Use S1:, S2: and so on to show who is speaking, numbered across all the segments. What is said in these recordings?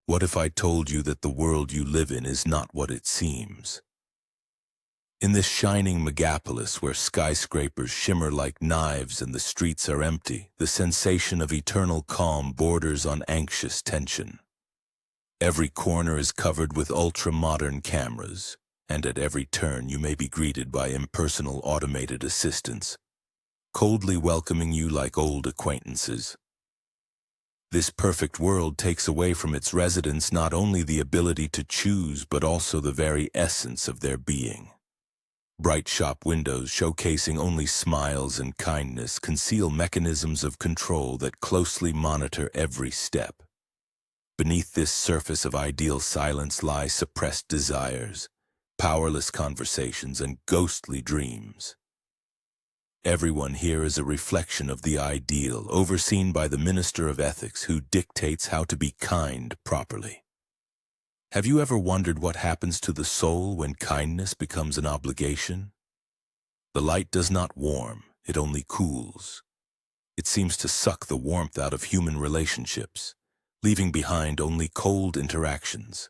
S1: What if I told you that the world you live in is not what it seems? In this shining megapolis where skyscrapers shimmer like knives and the streets are empty, the sensation of eternal calm borders on anxious tension. Every corner is covered with ultra-modern cameras, and at every turn you may be greeted by impersonal automated assistants, coldly welcoming you like old acquaintances. This perfect world takes away from its residents not only the ability to choose, but also the very essence of their being. Bright shop windows showcasing only smiles and kindness conceal mechanisms of control that closely monitor every step. Beneath this surface of ideal silence lie suppressed desires, powerless conversations, and ghostly dreams. Everyone here is a reflection of the ideal, overseen by the Minister of Ethics who dictates how to be kind properly. Have you ever wondered what happens to the soul when kindness becomes an obligation? The light does not warm, it only cools. It seems to suck the warmth out of human relationships, leaving behind only cold interactions.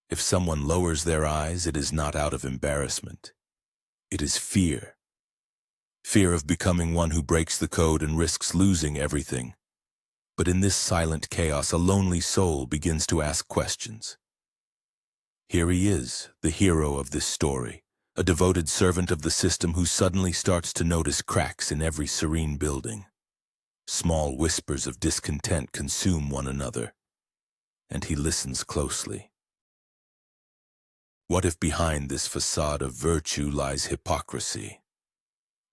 S1: If someone lowers their eyes, it is not out of embarrassment. It is fear. Fear of becoming one who breaks the code and risks losing everything. But in this silent chaos, a lonely soul begins to ask questions. Here he is, the hero of this story, a devoted servant of the system who suddenly starts to notice cracks in every serene building. Small whispers of discontent consume one another, and he listens closely. What if behind this facade of virtue lies hypocrisy?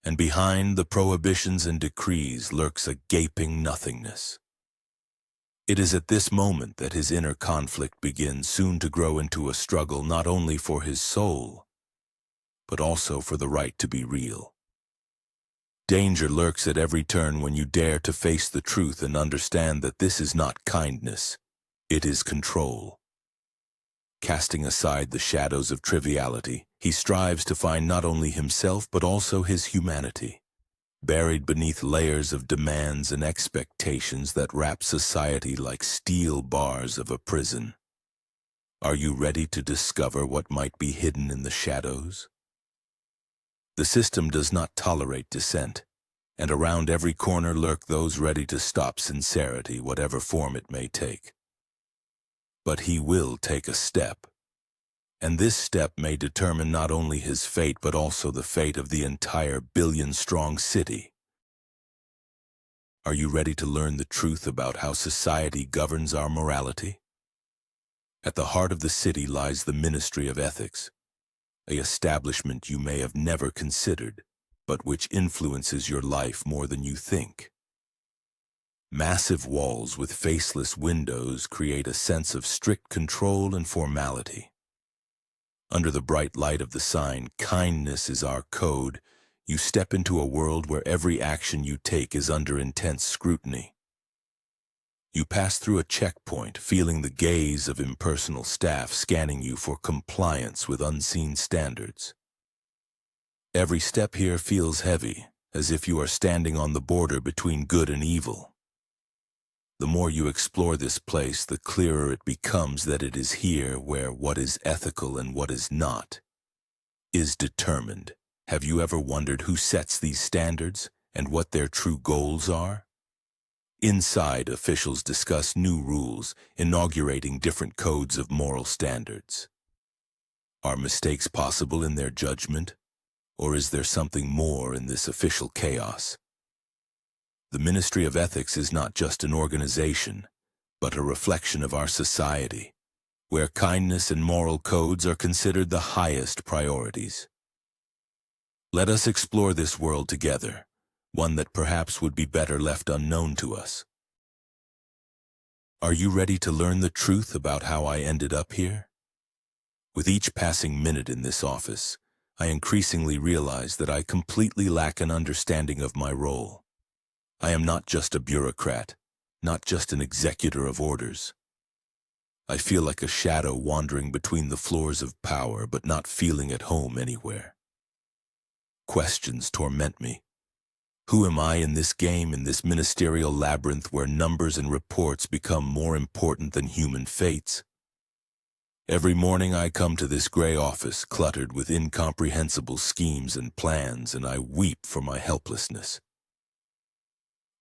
S1: And behind the prohibitions and decrees lurks a gaping nothingness. It is at this moment that his inner conflict begins, soon to grow into a struggle not only for his soul, but also for the right to be real. Danger lurks at every turn when you dare to face the truth and understand that this is not kindness, it is control. Casting aside the shadows of triviality, he strives to find not only himself but also his humanity, buried beneath layers of demands and expectations that wrap society like steel bars of a prison. Are you ready to discover what might be hidden in the shadows? The system does not tolerate dissent, and around every corner lurk those ready to stop sincerity, whatever form it may take. But he will take a step, and this step may determine not only his fate but also the fate of the entire billion-strong city. Are you ready to learn the truth about how society governs our morality? At the heart of the city lies the Ministry of Ethics, an establishment you may have never considered, but which influences your life more than you think. Massive walls with faceless windows create a sense of strict control and formality. Under the bright light of the sign, "Kindness is our code," you step into a world where every action you take is under intense scrutiny. You pass through a checkpoint, feeling the gaze of impersonal staff scanning you for compliance with unseen standards. Every step here feels heavy, as if you are standing on the border between good and evil. The more you explore this place, the clearer it becomes that it is here where what is ethical and what is not is determined. Have you ever wondered who sets these standards and what their true goals are? Inside, officials discuss new rules, inaugurating different codes of moral standards. Are mistakes possible in their judgment, or is there something more in this official chaos? The Ministry of Ethics is not just an organization, but a reflection of our society, where kindness and moral codes are considered the highest priorities. Let us explore this world together, one that perhaps would be better left unknown to us. Are you ready to learn the truth about how I ended up here? With each passing minute in this office, I increasingly realize that I completely lack an understanding of my role. I am not just a bureaucrat, not just an executor of orders. I feel like a shadow wandering between the floors of power, but not feeling at home anywhere. Questions torment me. Who am I in this game, in this ministerial labyrinth where numbers and reports become more important than human fates? Every morning I come to this gray office cluttered with incomprehensible schemes and plans, and I weep for my helplessness.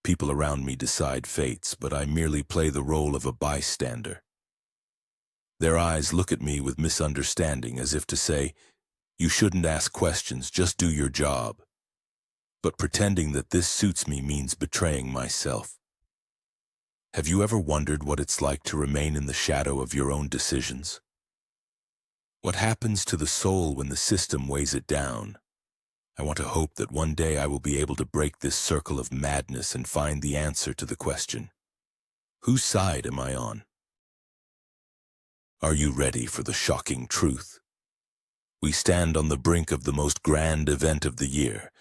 S1: People around me decide fates, but I merely play the role of a bystander. Their eyes look at me with misunderstanding, as if to say, "You shouldn't ask questions, just do your job." But pretending that this suits me means betraying myself. Have you ever wondered what it's like to remain in the shadow of your own decisions? What happens to the soul when the system weighs it down? I want to hope that one day I will be able to break this circle of madness and find the answer to the question, whose side am I on? Are you ready for the shocking truth? We stand on the brink of the most grand event of the year,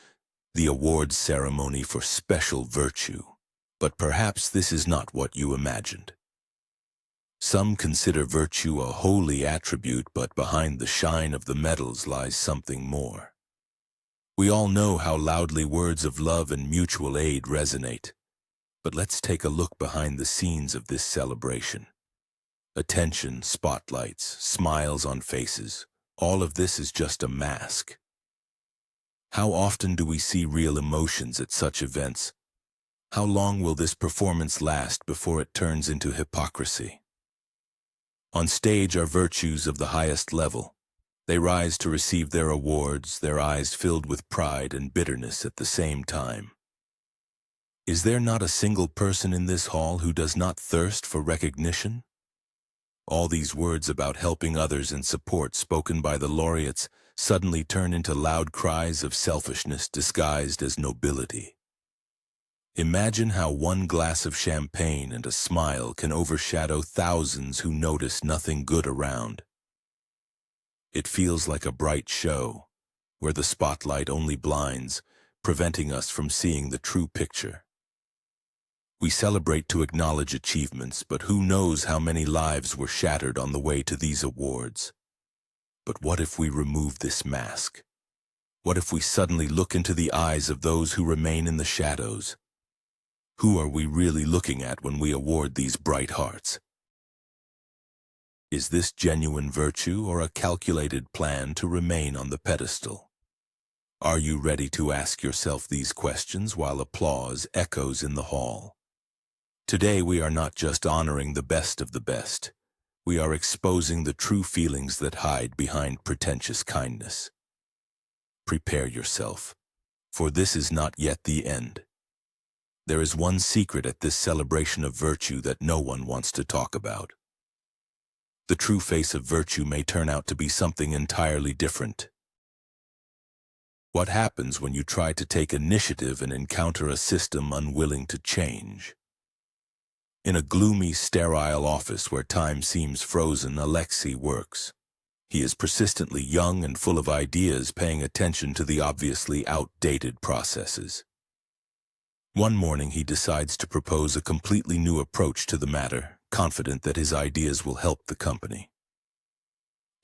S1: the awards ceremony for special virtue. But perhaps this is not what you imagined. Some consider virtue a holy attribute, but behind the shine of the medals lies something more. We all know how loudly words of love and mutual aid resonate, but let's take a look behind the scenes of this celebration. Attention, spotlights, smiles on faces, all of this is just a mask. How often do we see real emotions at such events? How long will this performance last before it turns into hypocrisy? On stage are virtues of the highest level. They rise to receive their awards, their eyes filled with pride and bitterness at the same time. Is there not a single person in this hall who does not thirst for recognition? All these words about helping others and support spoken by the laureates suddenly turn into loud cries of selfishness disguised as nobility. Imagine how one glass of champagne and a smile can overshadow thousands who notice nothing good around. It feels like a bright show, where the spotlight only blinds, preventing us from seeing the true picture. We celebrate to acknowledge achievements, but who knows how many lives were shattered on the way to these awards. But what if we remove this mask? What if we suddenly look into the eyes of those who remain in the shadows? Who are we really looking at when we award these bright hearts? Is this genuine virtue or a calculated plan to remain on the pedestal? Are you ready to ask yourself these questions while applause echoes in the hall? Today we are not just honoring the best of the best. We are exposing the true feelings that hide behind pretentious kindness. Prepare yourself, for this is not yet the end. There is one secret at this celebration of virtue that no one wants to talk about. The true face of virtue may turn out to be something entirely different. What happens when you try to take initiative and encounter a system unwilling to change? In a gloomy, sterile office where time seems frozen, Alexei works. He is persistently young and full of ideas, paying attention to the obviously outdated processes. One morning he decides to propose a completely new approach to the matter, confident that his ideas will help the company.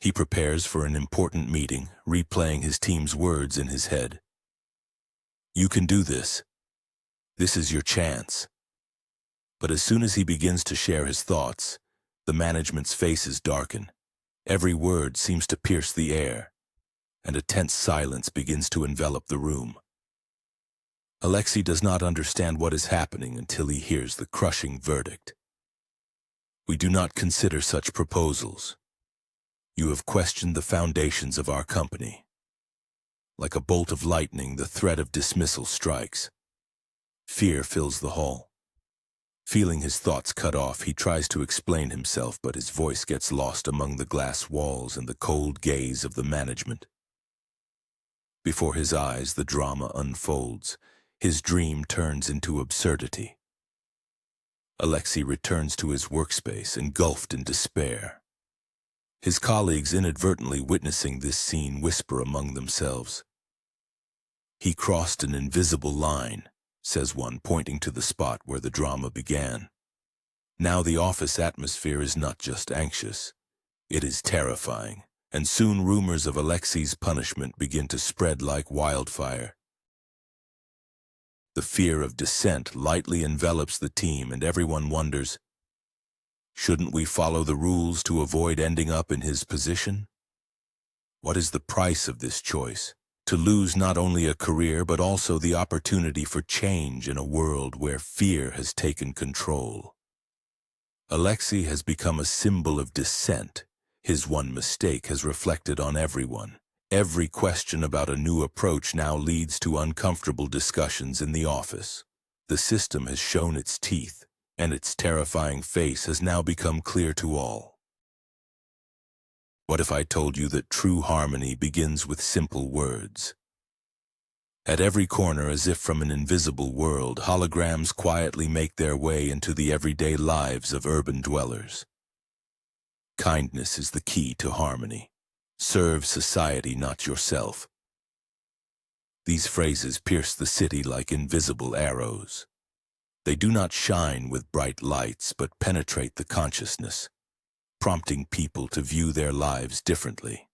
S1: He prepares for an important meeting, replaying his team's words in his head. You can do this. This is your chance. But as soon as he begins to share his thoughts, the management's faces darken. Every word seems to pierce the air, and a tense silence begins to envelop the room. Alexei does not understand what is happening until he hears the crushing verdict. We do not consider such proposals. You have questioned the foundations of our company. Like a bolt of lightning, the threat of dismissal strikes. Fear fills the hall. Feeling his thoughts cut off, he tries to explain himself, but his voice gets lost among the glass walls and the cold gaze of the management. Before his eyes, the drama unfolds. His dream turns into absurdity. Alexei returns to his workspace, engulfed in despair. His colleagues, inadvertently witnessing this scene, whisper among themselves. He crossed an invisible line, says one, pointing to the spot where the drama began. Now the office atmosphere is not just anxious, it is terrifying, and soon rumors of Alexei's punishment begin to spread like wildfire. The fear of dissent lightly envelops the team, and everyone wonders, shouldn't we follow the rules to avoid ending up in his position? What is the price of this choice? To lose not only a career but also the opportunity for change in a world where fear has taken control. Alexei has become a symbol of dissent. His one mistake has reflected on everyone. Every question about a new approach now leads to uncomfortable discussions in the office. The system has shown its teeth, and its terrifying face has now become clear to all. What if I told you that true harmony begins with simple words? At every corner, as if from an invisible world, holograms quietly make their way into the everyday lives of urban dwellers. Kindness is the key to harmony. Serve society, not yourself. These phrases pierce the city like invisible arrows. They do not shine with bright lights, but penetrate the consciousness, prompting people to view their lives differently.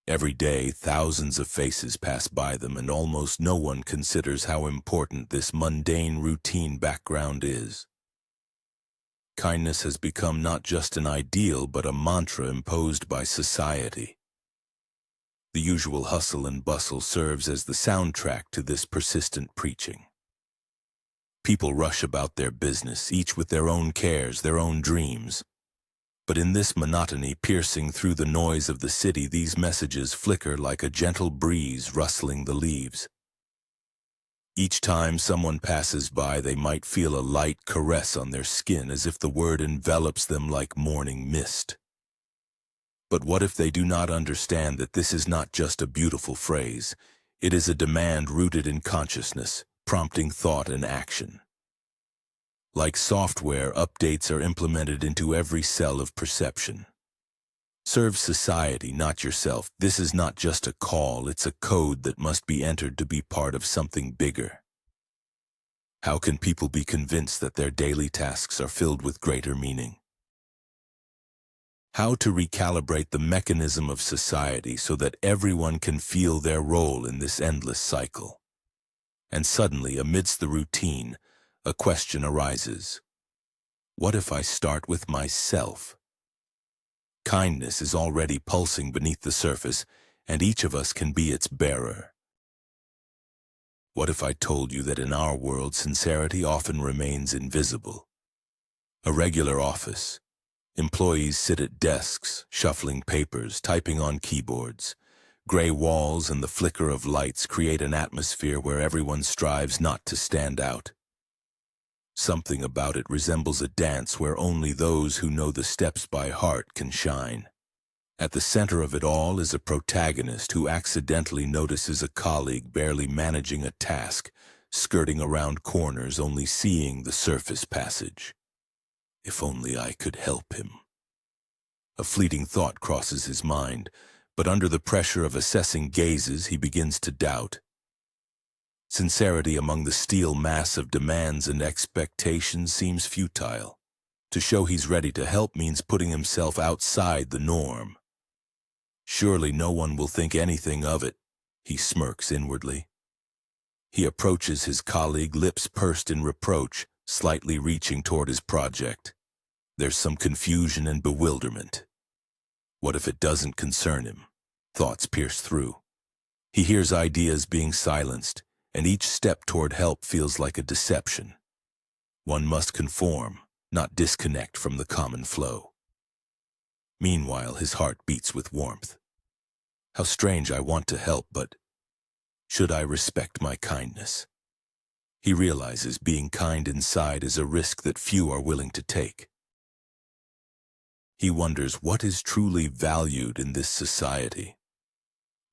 S1: Every day, thousands of faces pass by them, and almost no one considers how important this mundane routine background is. Kindness has become not just an ideal, but a mantra imposed by society. The usual hustle and bustle serves as the soundtrack to this persistent preaching. People rush about their business, each with their own cares, their own dreams. But in this monotony piercing through the noise of the city, these messages flicker like a gentle breeze rustling the leaves. Each time someone passes by, they might feel a light caress on their skin, as if the word envelops them like morning mist. But what if they do not understand that this is not just a beautiful phrase? It is a demand rooted in consciousness, prompting thought and action. Like software, updates are implemented into every cell of perception. Serve society, not yourself. This is not just a call, it's a code that must be entered to be part of something bigger. How can people be convinced that their daily tasks are filled with greater meaning? How to recalibrate the mechanism of society so that everyone can feel their role in this endless cycle. And suddenly, amidst the routine, a question arises. What if I start with myself? Kindness is already pulsing beneath the surface, and each of us can be its bearer. What if I told you that in our world, sincerity often remains invisible? A regular office. Employees sit at desks, shuffling papers, typing on keyboards. Gray walls and the flicker of lights create an atmosphere where everyone strives not to stand out. Something about it resembles a dance where only those who know the steps by heart can shine. At the center of it all is a protagonist who accidentally notices a colleague barely managing a task, skirting around corners, only seeing the surface passage. If only I could help him. A fleeting thought crosses his mind, but under the pressure of assessing gazes, he begins to doubt. Sincerity among the steel mass of demands and expectations seems futile. To show he's ready to help means putting himself outside the norm. Surely no one will think anything of it, he smirks inwardly. He approaches his colleague, lips pursed in reproach, slightly reaching toward his project. There's some confusion and bewilderment. What if it doesn't concern him? Thoughts pierce through. He hears ideas being silenced, and each step toward help feels like a deception. One must conform, not disconnect from the common flow. Meanwhile, his heart beats with warmth. How strange, I want to help, but should I respect my kindness? He realizes being kind inside is a risk that few are willing to take. He wonders what is truly valued in this society.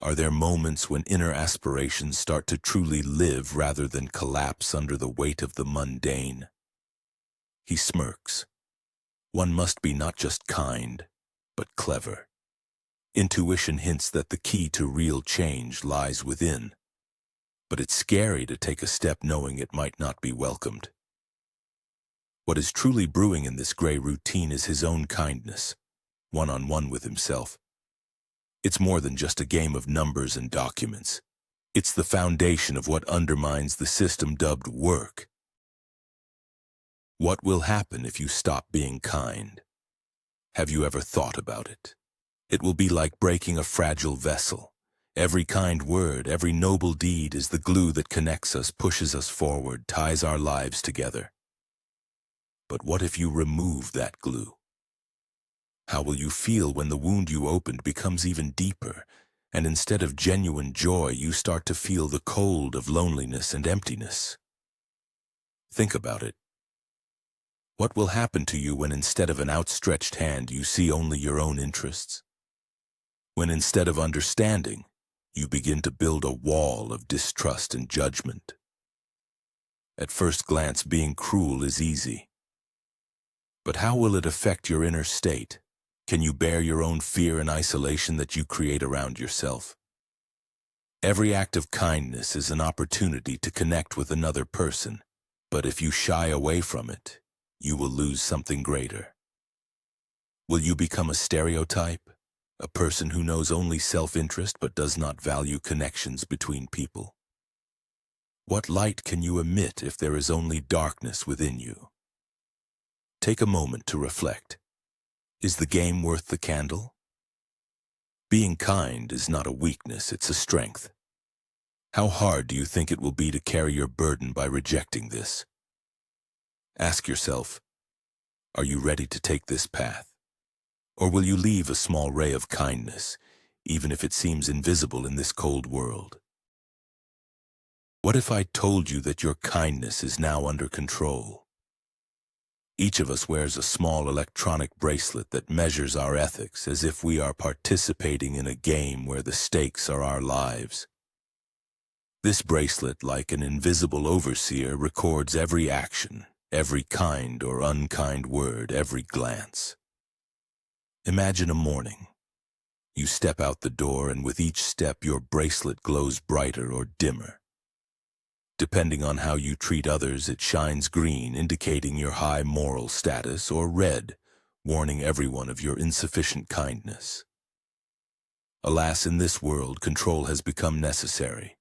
S1: Are there moments when inner aspirations start to truly live rather than collapse under the weight of the mundane? He smirks. One must be not just kind, but clever. Intuition hints that the key to real change lies within. But it's scary to take a step knowing it might not be welcomed. What is truly brewing in this gray routine is his own kindness, one-on-one with himself. It's more than just a game of numbers and documents. It's the foundation of what undermines the system dubbed work. What will happen if you stop being kind? Have you ever thought about it? It will be like breaking a fragile vessel. Every kind word, every noble deed is the glue that connects us, pushes us forward, ties our lives together. But what if you remove that glue? How will you feel when the wound you opened becomes even deeper, and instead of genuine joy, you start to feel the cold of loneliness and emptiness? Think about it. What will happen to you when instead of an outstretched hand, you see only your own interests? When instead of understanding, you begin to build a wall of distrust and judgment? At first glance, being cruel is easy. But how will it affect your inner state? Can you bear your own fear and isolation that you create around yourself? Every act of kindness is an opportunity to connect with another person, but if you shy away from it, you will lose something greater. Will you become a stereotype? A person who knows only self-interest but does not value connections between people? What light can you emit if there is only darkness within you? Take a moment to reflect. Is the game worth the candle? Being kind is not a weakness, it's a strength. How hard do you think it will be to carry your burden by rejecting this? Ask yourself, are you ready to take this path? Or will you leave a small ray of kindness, even if it seems invisible in this cold world? What if I told you that your kindness is now under control? Each of us wears a small electronic bracelet that measures our ethics as if we are participating in a game where the stakes are our lives. This bracelet, like an invisible overseer, records every action, every kind or unkind word, every glance. Imagine a morning. You step out the door, and with each step your bracelet glows brighter or dimmer. Depending on how you treat others, it shines green, indicating your high moral status, or red, warning everyone of your insufficient kindness. Alas, in this world, control has become necessary.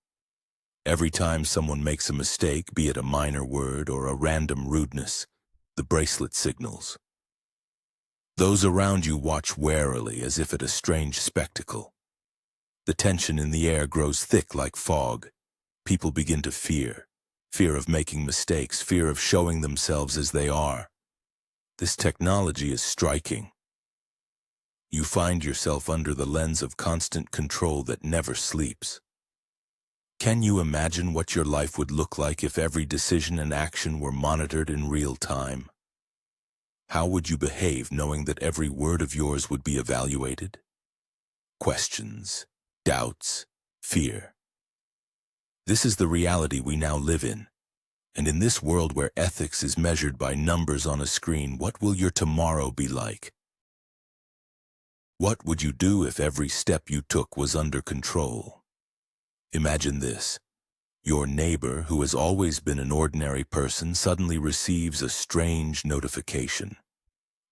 S1: Every time someone makes a mistake, be it a minor word or a random rudeness, the bracelet signals. Those around you watch warily as if at a strange spectacle. The tension in the air grows thick like fog. People begin to fear of making mistakes, fear of showing themselves as they are. This technology is striking. You find yourself under the lens of constant control that never sleeps. Can you imagine what your life would look like if every decision and action were monitored in real time? How would you behave knowing that every word of yours would be evaluated? Questions, doubts, fear. This is the reality we now live in. And in this world where ethics is measured by numbers on a screen, what will your tomorrow be like? What would you do if every step you took was under control? Imagine this. Your neighbor, who has always been an ordinary person, suddenly receives a strange notification.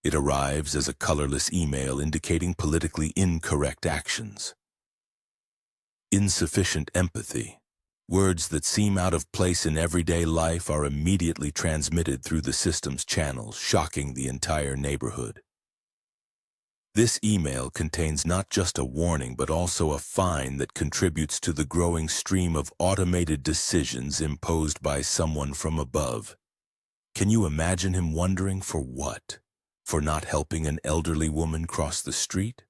S1: It arrives as a colorless email indicating politically incorrect actions. Insufficient empathy. Words that seem out of place in everyday life are immediately transmitted through the system's channels, shocking the entire neighborhood. This email contains not just a warning, but also a fine that contributes to the growing stream of automated decisions imposed by someone from above. Can you imagine him wondering for what? For not helping an elderly woman cross the street?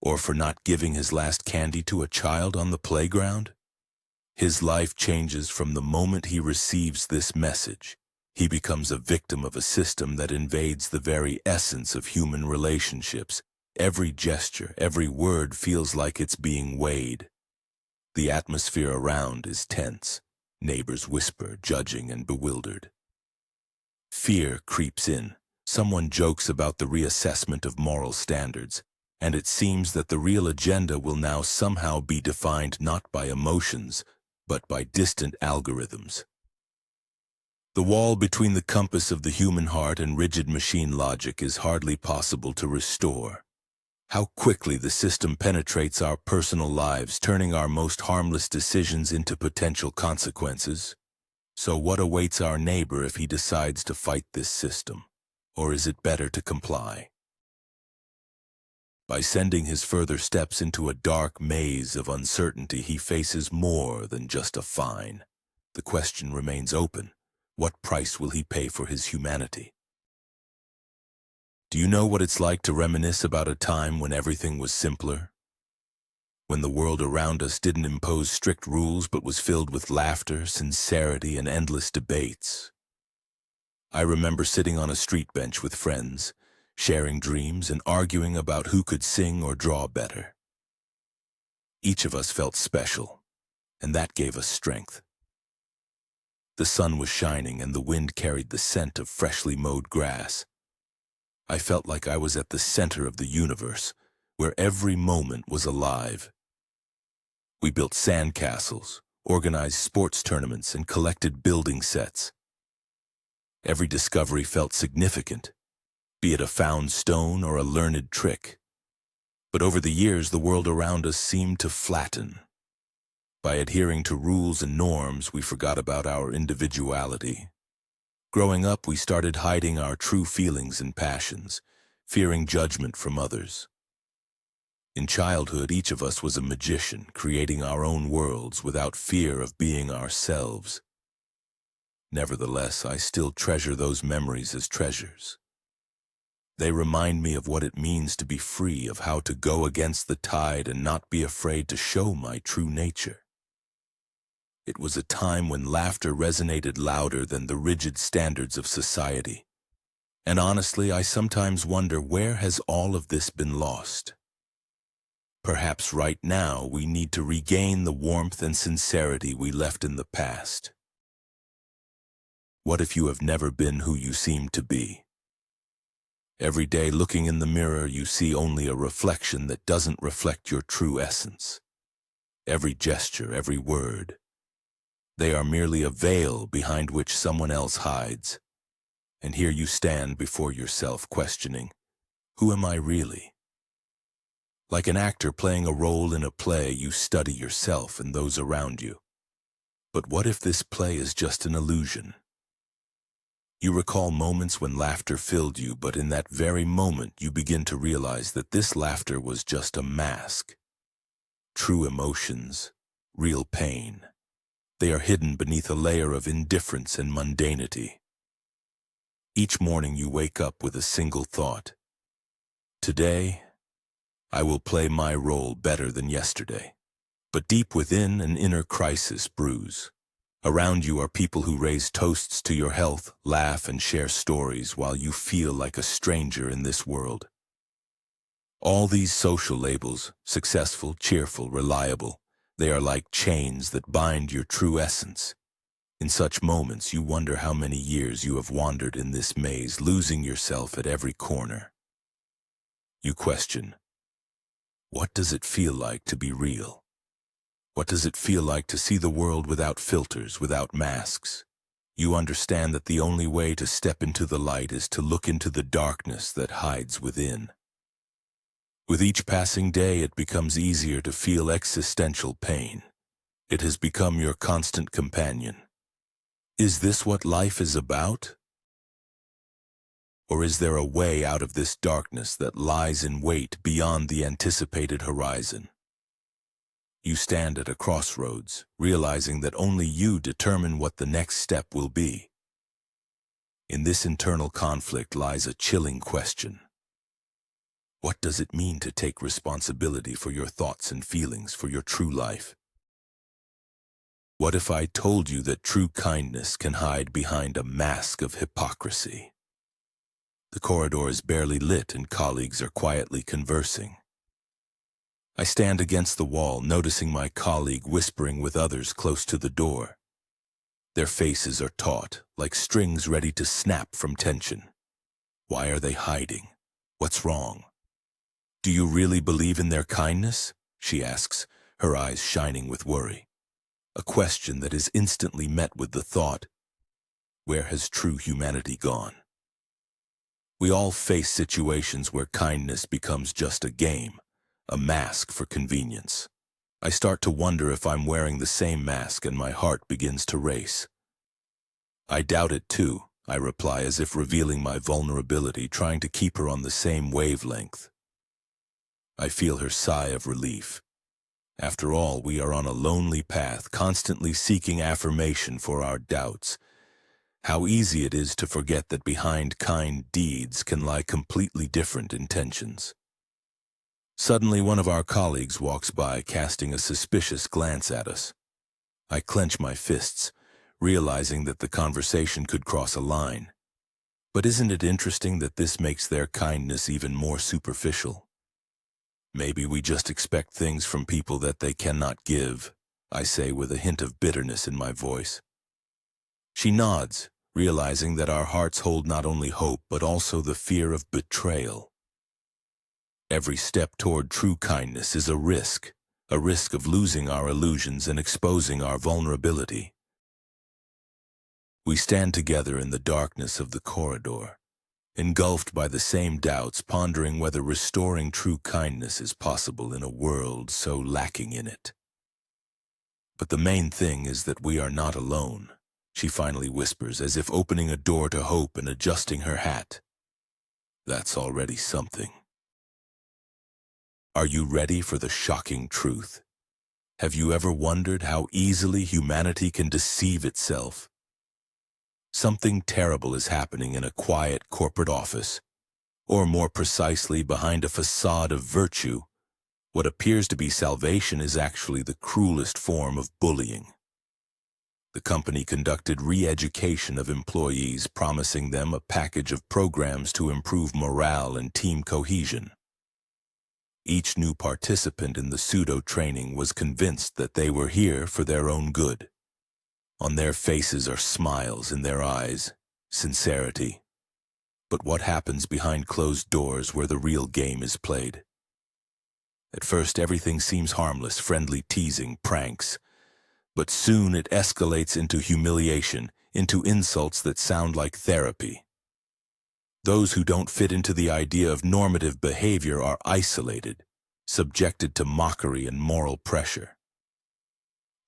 S1: Or for not giving his last candy to a child on the playground? His life changes from the moment he receives this message. He becomes a victim of a system that invades the very essence of human relationships. Every gesture, every word feels like it's being weighed. The atmosphere around is tense. Neighbors whisper, judging and bewildered. Fear creeps in. Someone jokes about the reassessment of moral standards, and it seems that the real agenda will now somehow be defined not by emotions, but by distant algorithms. The wall between the compass of the human heart and rigid machine logic is hardly possible to restore. How quickly the system penetrates our personal lives, turning our most harmless decisions into potential consequences. So what awaits our neighbor if he decides to fight this system? Or is it better to comply? By sending his further steps into a dark maze of uncertainty, he faces more than just a fine. The question remains open. What price will he pay for his humanity? Do you know what it's like to reminisce about a time when everything was simpler? When the world around us didn't impose strict rules but was filled with laughter, sincerity, and endless debates. I remember sitting on a street bench with friends, sharing dreams and arguing about who could sing or draw better. Each of us felt special, and that gave us strength. The sun was shining and the wind carried the scent of freshly mowed grass. I felt like I was at the center of the universe, where every moment was alive. We built sandcastles, organized sports tournaments, and collected building sets. Every discovery felt significant, be it a found stone or a learned trick. But over the years, the world around us seemed to flatten. By adhering to rules and norms, we forgot about our individuality. Growing up, we started hiding our true feelings and passions, fearing judgment from others. In childhood, each of us was a magician, creating our own worlds without fear of being ourselves. Nevertheless, I still treasure those memories as treasures. They remind me of what it means to be free, of how to go against the tide and not be afraid to show my true nature. It was a time when laughter resonated louder than the rigid standards of society. And honestly, I sometimes wonder, where has all of this been lost? Perhaps right now we need to regain the warmth and sincerity we left in the past. What if you have never been who you seem to be? Every day looking in the mirror, you see only a reflection that doesn't reflect your true essence. Every gesture, every word, they are merely a veil behind which someone else hides. And here you stand before yourself questioning, who am I really? Like an actor playing a role in a play, you study yourself and those around you. But what if this play is just an illusion? You recall moments when laughter filled you, but in that very moment you begin to realize that this laughter was just a mask. True emotions, real pain, they are hidden beneath a layer of indifference and mundanity. Each morning you wake up with a single thought. Today, I will play my role better than yesterday. But deep within, an inner crisis brews. Around you are people who raise toasts to your health, laugh, and share stories while you feel like a stranger in this world. All these social labels, successful, cheerful, reliable, they are like chains that bind your true essence. In such moments, you wonder how many years you have wandered in this maze, losing yourself at every corner. You question, what does it feel like to be real? What does it feel like to see the world without filters, without masks? You understand that the only way to step into the light is to look into the darkness that hides within. With each passing day, it becomes easier to feel existential pain. It has become your constant companion. Is this what life is about? Or is there a way out of this darkness that lies in wait beyond the anticipated horizon? You stand at a crossroads, realizing that only you determine what the next step will be. In this internal conflict lies a chilling question. What does it mean to take responsibility for your thoughts and feelings, for your true life? What if I told you that true kindness can hide behind a mask of hypocrisy? The corridor is barely lit and colleagues are quietly conversing. I stand against the wall, noticing my colleague whispering with others close to the door. Their faces are taut, like strings ready to snap from tension. Why are they hiding? What's wrong? Do you really believe in their kindness? She asks, her eyes shining with worry. A question that is instantly met with the thought, where has true humanity gone? We all face situations where kindness becomes just a game, a mask for convenience. I start to wonder if I'm wearing the same mask and my heart begins to race. I doubt it too, I reply as if revealing my vulnerability, trying to keep her on the same wavelength. I feel her sigh of relief. After all, we are on a lonely path, constantly seeking affirmation for our doubts. How easy it is to forget that behind kind deeds can lie completely different intentions. Suddenly, one of our colleagues walks by, casting a suspicious glance at us. I clench my fists, realizing that the conversation could cross a line. But isn't it interesting that this makes their kindness even more superficial? Maybe we just expect things from people that they cannot give, I say with a hint of bitterness in my voice. She nods, realizing that our hearts hold not only hope but also the fear of betrayal. Every step toward true kindness is a risk of losing our illusions and exposing our vulnerability. We stand together in the darkness of the corridor, engulfed by the same doubts, pondering whether restoring true kindness is possible in a world so lacking in it. But the main thing is that we are not alone, she finally whispers, as if opening a door to hope and adjusting her hat. That's already something. Are you ready for the shocking truth? Have you ever wondered how easily humanity can deceive itself? Something terrible is happening in a quiet corporate office, or more precisely, behind a facade of virtue. What appears to be salvation is actually the cruelest form of bullying. The company conducted re-education of employees, promising them a package of programs to improve morale and team cohesion. Each new participant in the pseudo-training was convinced that they were here for their own good. On their faces are smiles, in their eyes, sincerity. But what happens behind closed doors where the real game is played? At first, everything seems harmless, friendly teasing, pranks. But soon it escalates into humiliation, into insults that sound like therapy. Those who don't fit into the idea of normative behavior are isolated, subjected to mockery and moral pressure.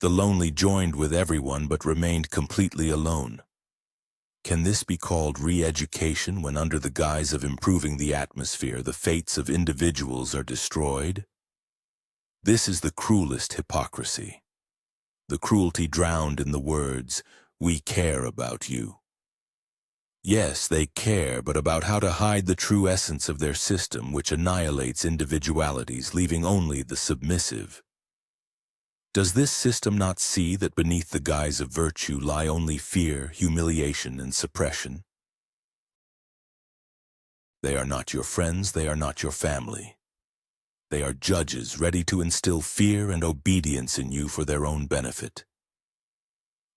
S1: The lonely joined with everyone but remained completely alone. Can this be called re-education when under the guise of improving the atmosphere, the fates of individuals are destroyed? This is the cruelest hypocrisy. The cruelty drowned in the words, "We care about you." Yes, they care, but about how to hide the true essence of their system, which annihilates individualities, leaving only the submissive. Does this system not see that beneath the guise of virtue lie only fear, humiliation, and suppression? They are not your friends, they are not your family. They are judges ready to instill fear and obedience in you for their own benefit.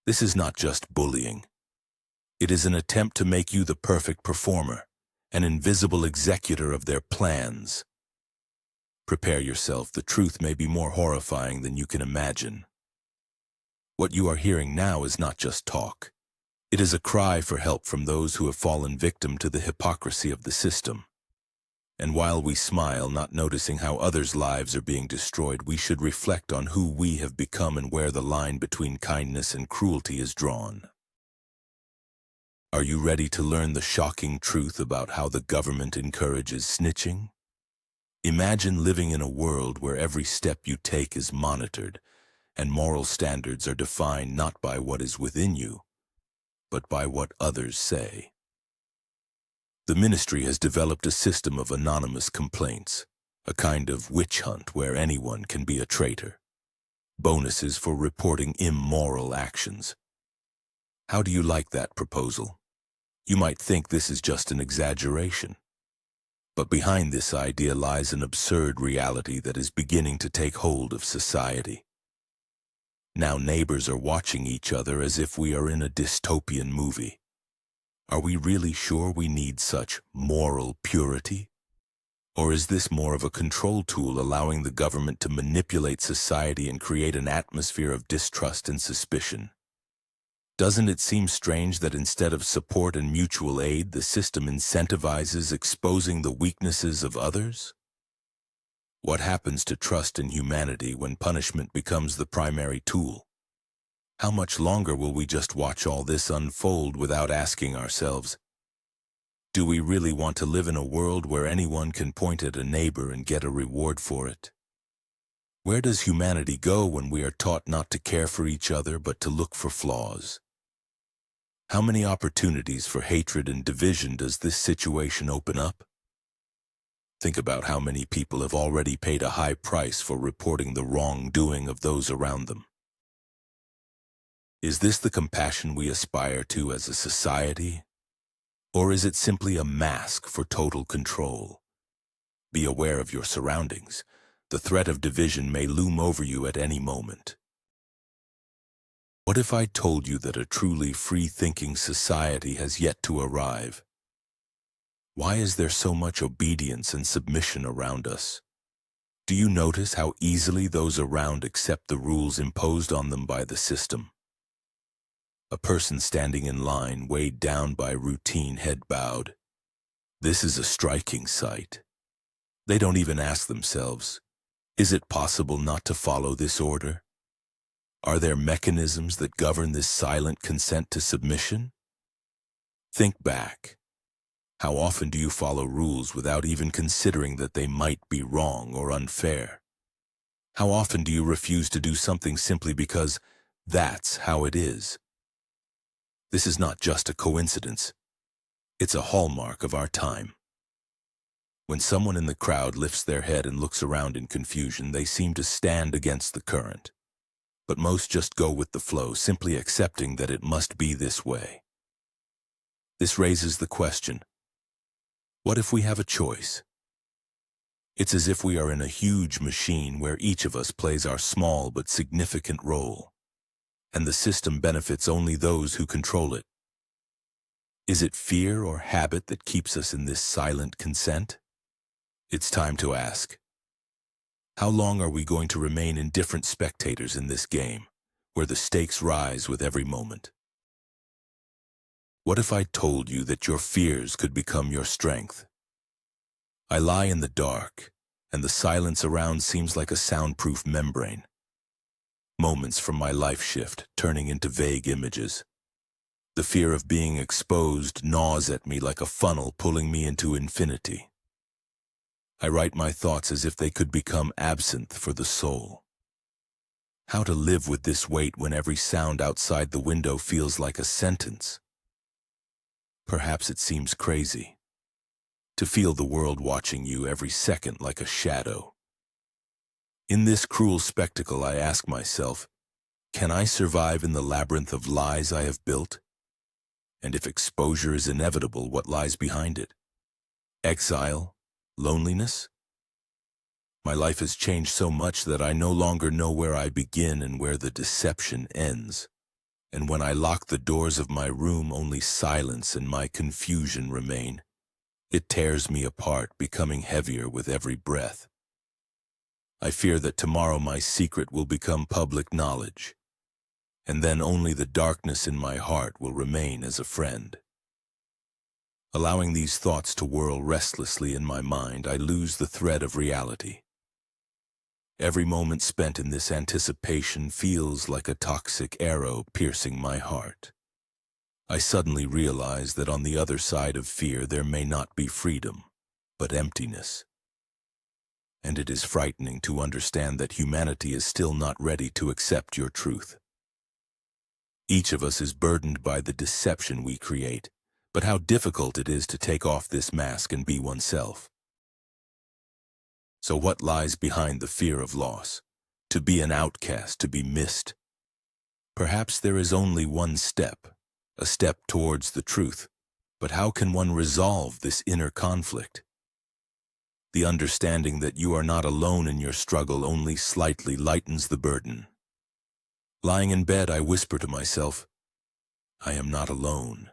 S1: This is not just bullying. It is an attempt to make you the perfect performer, an invisible executor of their plans. Prepare yourself, the truth may be more horrifying than you can imagine. What you are hearing now is not just talk. It is a cry for help from those who have fallen victim to the hypocrisy of the system. And while we smile, not noticing how others' lives are being destroyed, we should reflect on who we have become and where the line between kindness and cruelty is drawn. Are you ready to learn the shocking truth about how the government encourages snitching? Imagine living in a world where every step you take is monitored, and moral standards are defined not by what is within you, but by what others say. The ministry has developed a system of anonymous complaints, a kind of witch hunt where anyone can be a traitor. Bonuses for reporting immoral actions. How do you like that proposal? You might think this is just an exaggeration. But behind this idea lies an absurd reality that is beginning to take hold of society. Now neighbors are watching each other as if we are in a dystopian movie. Are we really sure we need such moral purity? Or is this more of a control tool allowing the government to manipulate society and create an atmosphere of distrust and suspicion? Doesn't it seem strange that instead of support and mutual aid, the system incentivizes exposing the weaknesses of others? What happens to trust in humanity when punishment becomes the primary tool? How much longer will we just watch all this unfold without asking ourselves, do we really want to live in a world where anyone can point at a neighbor and get a reward for it? Where does humanity go when we are taught not to care for each other but to look for flaws? How many opportunities for hatred and division does this situation open up? Think about how many people have already paid a high price for reporting the wrongdoing of those around them. Is this the compassion we aspire to as a society? Or is it simply a mask for total control? Be aware of your surroundings. The threat of division may loom over you at any moment. What if I told you that a truly free-thinking society has yet to arrive? Why is there so much obedience and submission around us? Do you notice how easily those around accept the rules imposed on them by the system? A person standing in line, weighed down by routine, head bowed. This is a striking sight. They don't even ask themselves, is it possible not to follow this order? Are there mechanisms that govern this silent consent to submission? Think back. How often do you follow rules without even considering that they might be wrong or unfair? How often do you refuse to do something simply because that's how it is? This is not just a coincidence. It's a hallmark of our time. When someone in the crowd lifts their head and looks around in confusion, they seem to stand against the current. But most just go with the flow, simply accepting that it must be this way. This raises the question, what if we have a choice? It's as if we are in a huge machine where each of us plays our small but significant role, and the system benefits only those who control it. Is it fear or habit that keeps us in this silent consent? It's time to ask, how long are we going to remain indifferent spectators in this game, where the stakes rise with every moment? What if I told you that your fears could become your strength? I lie in the dark, and the silence around seems like a soundproof membrane. Moments from my life shift, turning into vague images. The fear of being exposed gnaws at me like a funnel pulling me into infinity. I write my thoughts as if they could become absinthe for the soul. How to live with this weight when every sound outside the window feels like a sentence? Perhaps it seems crazy. To feel the world watching you every second like a shadow. In this cruel spectacle, I ask myself, can I survive in the labyrinth of lies I have built? And if exposure is inevitable, what lies behind it? Exile? Loneliness? My life has changed so much that I no longer know where I begin and where the deception ends. And when I lock the doors of my room, only silence and my confusion remain. It tears me apart, becoming heavier with every breath. I fear that tomorrow my secret will become public knowledge, and then only the darkness in my heart will remain as a friend. Allowing these thoughts to whirl restlessly in my mind, I lose the thread of reality. Every moment spent in this anticipation feels like a toxic arrow piercing my heart. I suddenly realize that on the other side of fear there may not be freedom, but emptiness. And it is frightening to understand that humanity is still not ready to accept your truth. Each of us is burdened by the deception we create, but how difficult it is to take off this mask and be oneself. So what lies behind the fear of loss? To be an outcast, to be missed? Perhaps there is only one step, a step towards the truth. But how can one resolve this inner conflict? The understanding that you are not alone in your struggle only slightly lightens the burden. Lying in bed, I whisper to myself, I am not alone.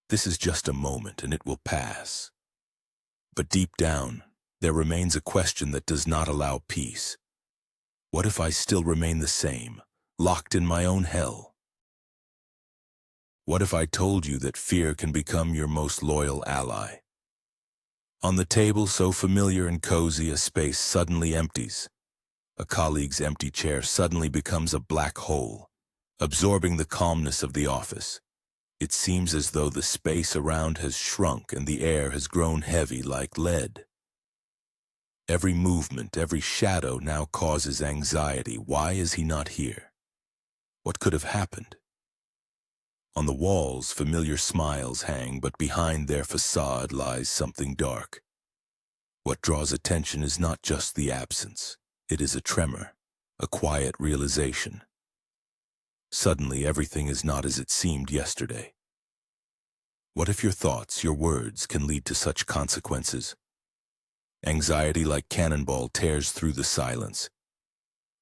S1: This is just a moment and it will pass. But deep down, there remains a question that does not allow peace. What if I still remain the same, locked in my own hell? What if I told you that fear can become your most loyal ally? On the table, so familiar and cozy, a space suddenly empties. A colleague's empty chair suddenly becomes a black hole, absorbing the calmness of the office. It seems as though the space around has shrunk and the air has grown heavy like lead. Every movement, every shadow now causes anxiety. Why is he not here? What could have happened? On the walls, familiar smiles hang, but behind their facade lies something dark. What draws attention is not just the absence. It is a tremor, a quiet realization. Suddenly, everything is not as it seemed yesterday. What if your thoughts, your words, can lead to such consequences? Anxiety like cannonball tears through the silence.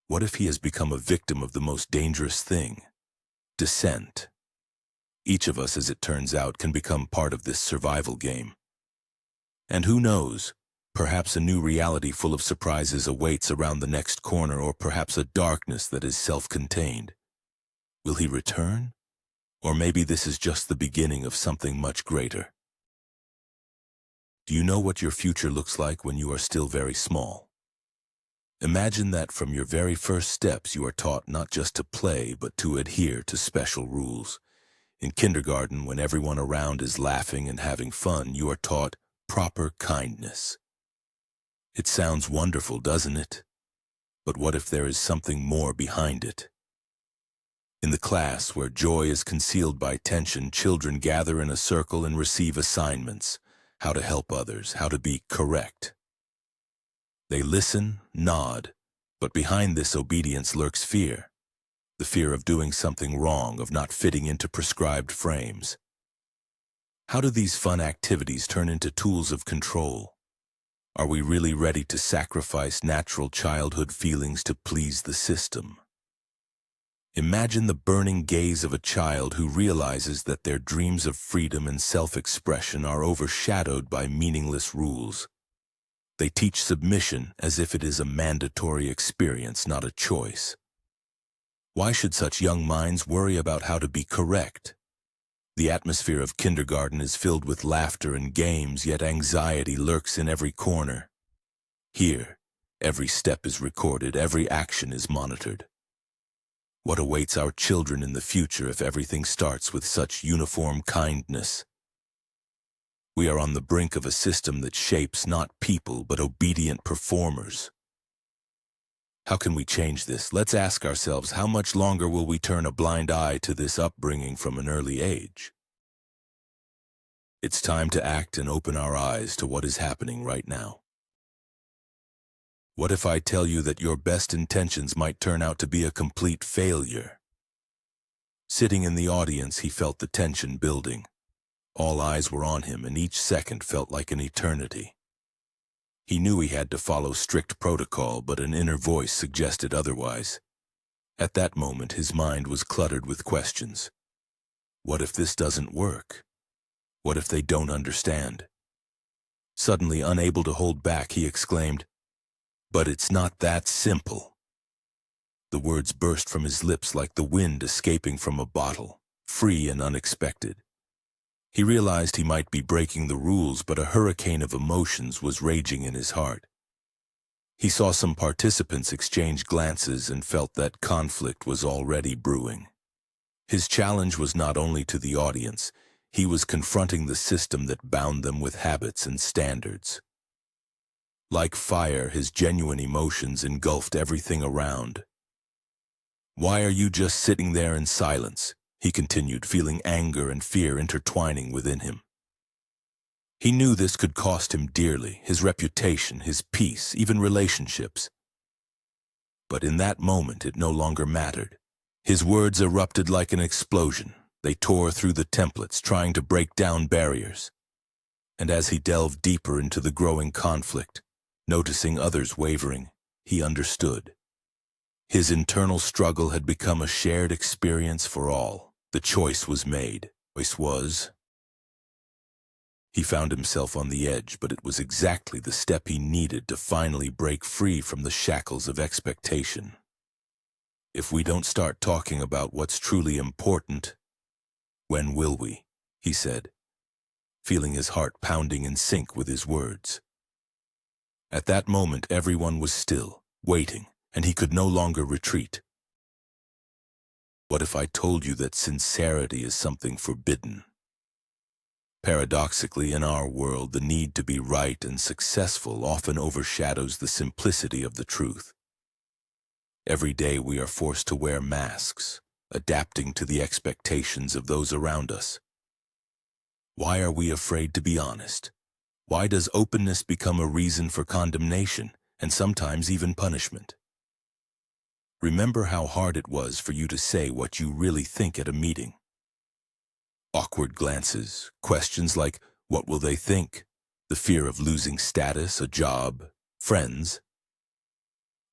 S1: What if he has become a victim of the most dangerous thing? Dissent. Each of us, as it turns out, can become part of this survival game. And who knows, perhaps a new reality full of surprises awaits around the next corner, or perhaps a darkness that is self-contained. Will he return? Or maybe this is just the beginning of something much greater. Do you know what your future looks like when you are still very small? Imagine that from your very first steps you are taught not just to play, but to adhere to special rules. In kindergarten, when everyone around is laughing and having fun, you are taught proper kindness. It sounds wonderful, doesn't it? But what if there is something more behind it? In the class, where joy is concealed by tension, children gather in a circle and receive assignments: how to help others, how to be correct. They listen, nod, but behind this obedience lurks fear. The fear of doing something wrong, of not fitting into prescribed frames. How do these fun activities turn into tools of control? Are we really ready to sacrifice natural childhood feelings to please the system? Imagine the burning gaze of a child who realizes that their dreams of freedom and self-expression are overshadowed by meaningless rules. They teach submission as if it is a mandatory experience, not a choice. Why should such young minds worry about how to be correct? The atmosphere of kindergarten is filled with laughter and games, yet anxiety lurks in every corner. Here, every step is recorded, every action is monitored. What awaits our children in the future if everything starts with such uniform kindness? We are on the brink of a system that shapes not people, but obedient performers. How can we change this? Let's ask ourselves, how much longer will we turn a blind eye to this upbringing from an early age? It's time to act and open our eyes to what is happening right now. What if I tell you that your best intentions might turn out to be a complete failure? Sitting in the audience, he felt the tension building. All eyes were on him, and each second felt like an eternity. He knew he had to follow strict protocol, but an inner voice suggested otherwise. At that moment, his mind was cluttered with questions. What if this doesn't work? What if they don't understand? Suddenly, unable to hold back, he exclaimed, "But it's not that simple." The words burst from his lips like the wind escaping from a bottle, free and unexpected. He realized he might be breaking the rules, but a hurricane of emotions was raging in his heart. He saw some participants exchange glances and felt that conflict was already brewing. His challenge was not only to the audience, he was confronting the system that bound them with habits and standards. Like fire, his genuine emotions engulfed everything around. "Why are you just sitting there in silence?" he continued, feeling anger and fear intertwining within him. He knew this could cost him dearly, his reputation, his peace, even relationships. But in that moment, it no longer mattered. His words erupted like an explosion. They tore through the templates, trying to break down barriers. And as he delved deeper into the growing conflict, noticing others wavering, he understood. His internal struggle had become a shared experience for all. The choice was made. He found himself on the edge, but it was exactly the step he needed to finally break free from the shackles of expectation. If we don't start talking about what's truly important, When will we? He said, feeling his heart pounding in sync with his words. At that moment, everyone was still, waiting, and he could no longer retreat. What if I told you that sincerity is something forbidden? Paradoxically, in our world, the need to be right and successful often overshadows the simplicity of the truth. Every day we are forced to wear masks, adapting to the expectations of those around us. Why are we afraid to be honest? Why does openness become a reason for condemnation and sometimes even punishment? Remember how hard it was for you to say what you really think at a meeting. Awkward glances, questions like, what will they think? The fear of losing status, a job, friends.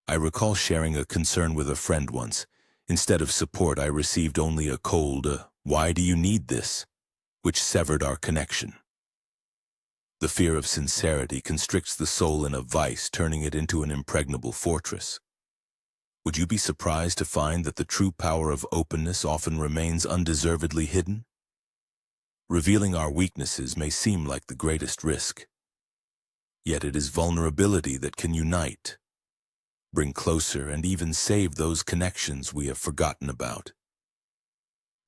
S1: I recall sharing a concern with a friend once. Instead of support, I received only a cold, why do you need this? Which severed our connection. The fear of sincerity constricts the soul in a vice, turning it into an impregnable fortress. Would you be surprised to find that the true power of openness often remains undeservedly hidden? Revealing our weaknesses may seem like the greatest risk. Yet it is vulnerability that can unite, bring closer, and even save those connections we have forgotten about.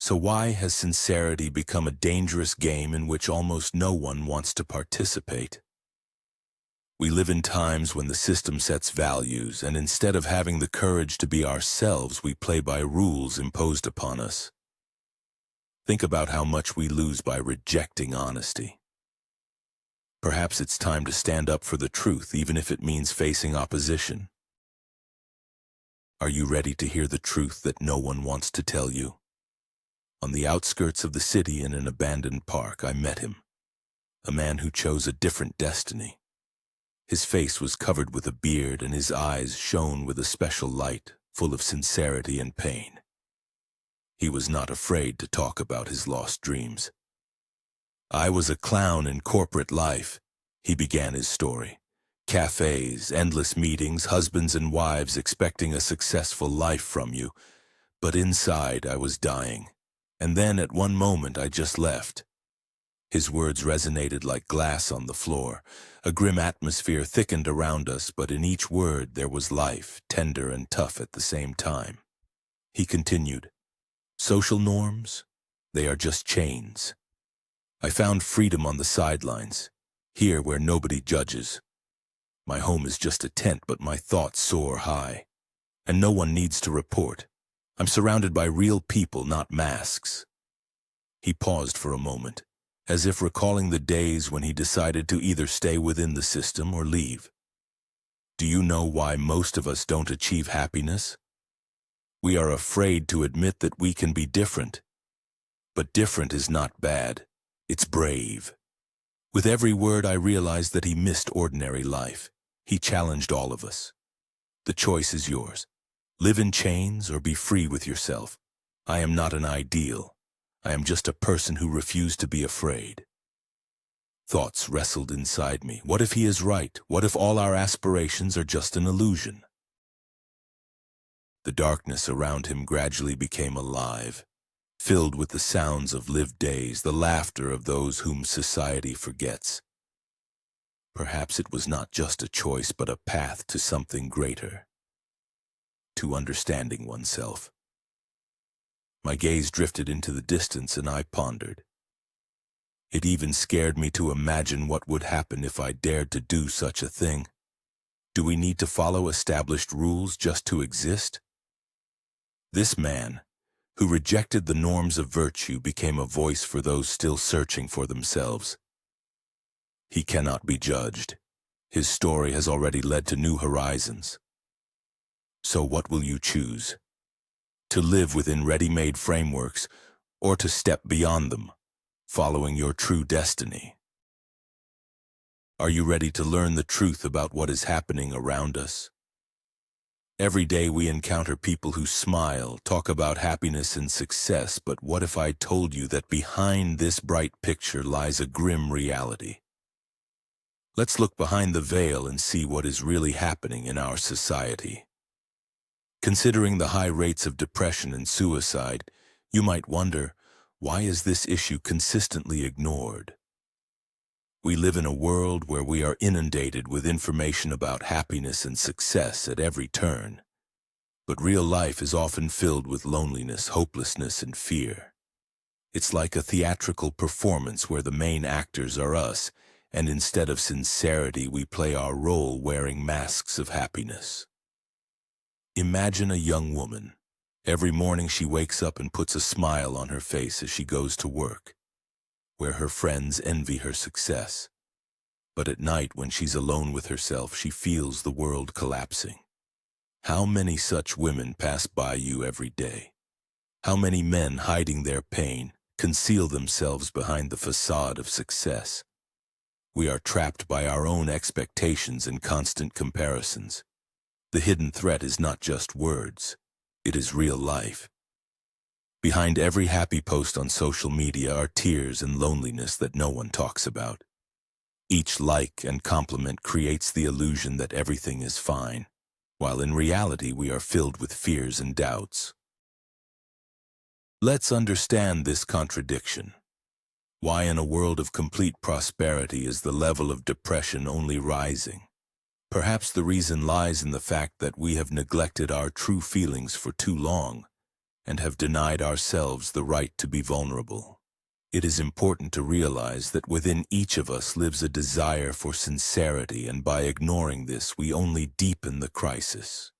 S1: So why has sincerity become a dangerous game in which almost no one wants to participate? We live in times when the system sets values, and instead of having the courage to be ourselves, we play by rules imposed upon us. Think about how much we lose by rejecting honesty. Perhaps it's time to stand up for the truth, even if it means facing opposition. Are you ready to hear the truth that no one wants to tell you? On the outskirts of the city in an abandoned park, I met him, a man who chose a different destiny. His face was covered with a beard, and his eyes shone with a special light, full of sincerity and pain. He was not afraid to talk about his lost dreams. I was a clown in corporate life, he began his story. Cafes, endless meetings, husbands and wives expecting a successful life from you. But inside I was dying. And then at one moment I just left. His words resonated like glass on the floor. A grim atmosphere thickened around us, but in each word there was life, tender and tough at the same time. He continued, social norms, they are just chains. I found freedom on the sidelines, here where nobody judges. My home is just a tent, but my thoughts soar high. And no one needs to report. I'm surrounded by real people, not masks. He paused for a moment, as if recalling the days when he decided to either stay within the system or leave. Do you know why most of us don't achieve happiness? We are afraid to admit that we can be different. But different is not bad. It's brave. With every word I realized that he missed ordinary life. He challenged all of us. The choice is yours. Live in chains or be free with yourself. I am not an ideal. I am just a person who refused to be afraid. Thoughts wrestled inside me. What if he is right? What if all our aspirations are just an illusion? The darkness around him gradually became alive, filled with the sounds of lived days, the laughter of those whom society forgets. Perhaps it was not just a choice, but a path to something greater, to understanding oneself. My gaze drifted into the distance and I pondered. It even scared me to imagine what would happen if I dared to do such a thing. Do we need to follow established rules just to exist? This man, who rejected the norms of virtue, became a voice for those still searching for themselves. He cannot be judged. His story has already led to new horizons. So what will you choose? To live within ready-made frameworks, or to step beyond them, following your true destiny? Are you ready to learn the truth about what is happening around us? Every day we encounter people who smile, talk about happiness and success, but what if I told you that behind this bright picture lies a grim reality? Let's look behind the veil and see what is really happening in our society. Considering the high rates of depression and suicide, you might wonder, Why is this issue consistently ignored? We live in a world where we are inundated with information about happiness and success at every turn. But real life is often filled with loneliness, hopelessness, and fear. It's like a theatrical performance where the main actors are us, and instead of sincerity, we play our role wearing masks of happiness. Imagine a young woman. Every morning she wakes up and puts a smile on her face as she goes to work, where her friends envy her success. But at night, when she's alone with herself, she feels the world collapsing. How many such women pass by you every day? How many men, hiding their pain, conceal themselves behind the facade of success? We are trapped by our own expectations and constant comparisons. The hidden threat is not just words, it is real life. Behind every happy post on social media are tears and loneliness that no one talks about. Each like and compliment creates the illusion that everything is fine, while in reality we are filled with fears and doubts. Let's understand this contradiction. Why in a world of complete prosperity is the level of depression only rising? Perhaps the reason lies in the fact that we have neglected our true feelings for too long and have denied ourselves the right to be vulnerable. It is important to realize that within each of us lives a desire for sincerity, and by ignoring this, we only deepen the crisis.